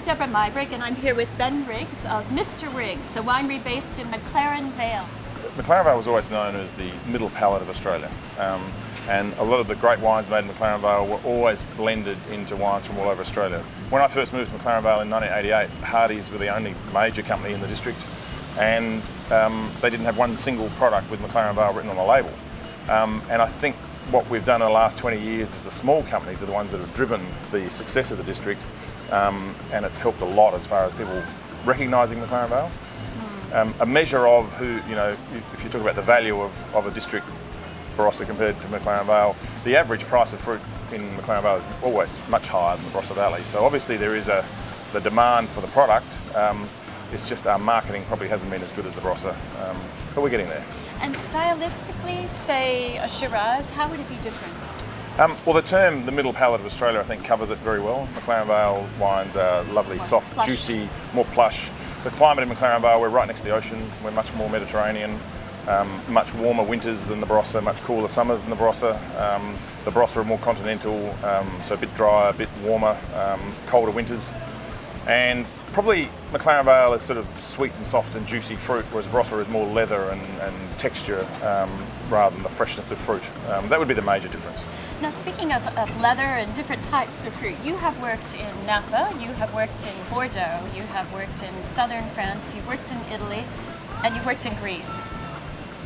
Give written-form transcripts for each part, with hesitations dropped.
Debra Meiburg, and I'm here with Ben Riggs of Mr.Riggs, a winery based in McLaren Vale. McLaren Vale was always known as the middle palate of Australia, and a lot of the great wines made in McLaren Vale were always blended into wines from all over Australia. When I first moved to McLaren Vale in 1988, Hardy's were the only major company in the district, and they didn't have one single product with McLaren Vale written on the label. And I think what we've done in the last 20 years is the small companies are the ones that have driven the success of the district, and it's helped a lot as far as people recognising McLaren Vale. A measure of who, if you talk about the value of a district Barossa compared to McLaren Vale, the average price of fruit in McLaren Vale is always much higher than the Barossa Valley. So obviously there is the demand for the product. It's just our marketing probably hasn't been as good as the Barossa, but we're getting there. And stylistically, say a Shiraz, how would it be different? Well, the term the middle palate of Australia I think covers it very well. McLaren Vale wines are lovely, soft, plush, juicy, more plush. The climate in McLaren Vale, we're right next to the ocean, we're much more Mediterranean, much warmer winters than the Barossa, much cooler summers than the Barossa. The Barossa are more continental, so a bit drier, a bit warmer, colder winters. And probably McLaren Vale is sort of sweet and soft and juicy fruit, whereas Barossa is more leather and texture rather than the freshness of fruit. That would be the major difference. Now, speaking of leather and different types of fruit, you have worked in Napa, you have worked in Bordeaux, you have worked in southern France, you've worked in Italy, and you've worked in Greece.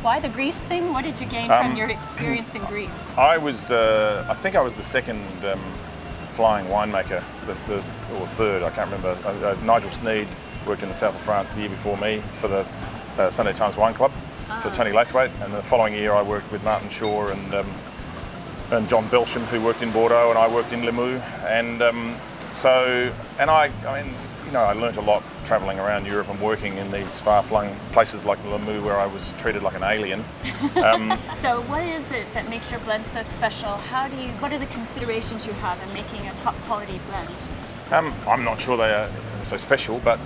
Why the Greece thing? What did you gain from your experience in Greece? I think I was the second flying winemaker, or third, I can't remember. Nigel Sneed worked in the south of France the year before me for the Sunday Times Wine Club for Tony Lathwaite, and the following year I worked with Martin Shaw and John Belsham, who worked in Bordeaux, and I worked in Limoux. And I learnt a lot travelling around Europe and working in these far-flung places like Limoux, where I was treated like an alien. So what is it that makes your blend so special? What are the considerations you have in making a top quality blend? I'm not sure they are so special, but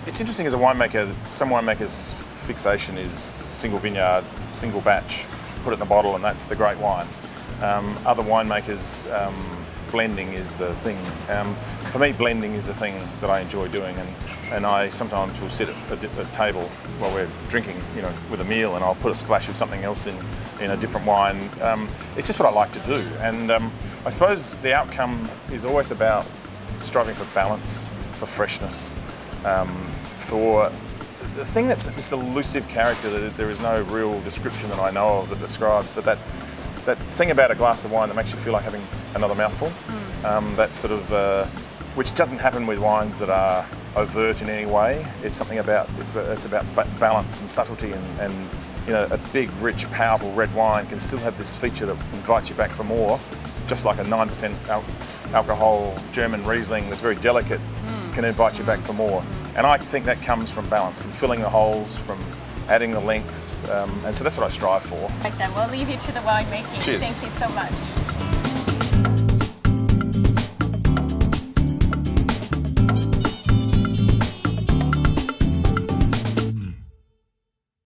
it's interesting as a winemaker. Some winemakers' fixation is single vineyard, single batch, put it in a bottle and that's the great wine. Other winemakers, blending is the thing. For me, blending is the thing that I enjoy doing, and I sometimes will sit at a table while we're drinking, with a meal, and I'll put a splash of something else in a different wine. It's just what I like to do, and I suppose the outcome is always about striving for balance, for freshness, for the thing that's this elusive character that there is no real description that I know of that describes, but that thing about a glass of wine that makes you feel like having another mouthful. That sort of, which doesn't happen with wines that are overt in any way. It's something about, it's about balance and subtlety, and a big, rich, powerful red wine can still have this feature that invites you back for more, just like a 9% alcohol German Riesling that's very delicate can invite you back for more. And I think that comes from balance, from filling the holes, from adding the length, and so that's what I strive for. Right then, we'll leave you to the winemaking. Cheers. Thank you so much.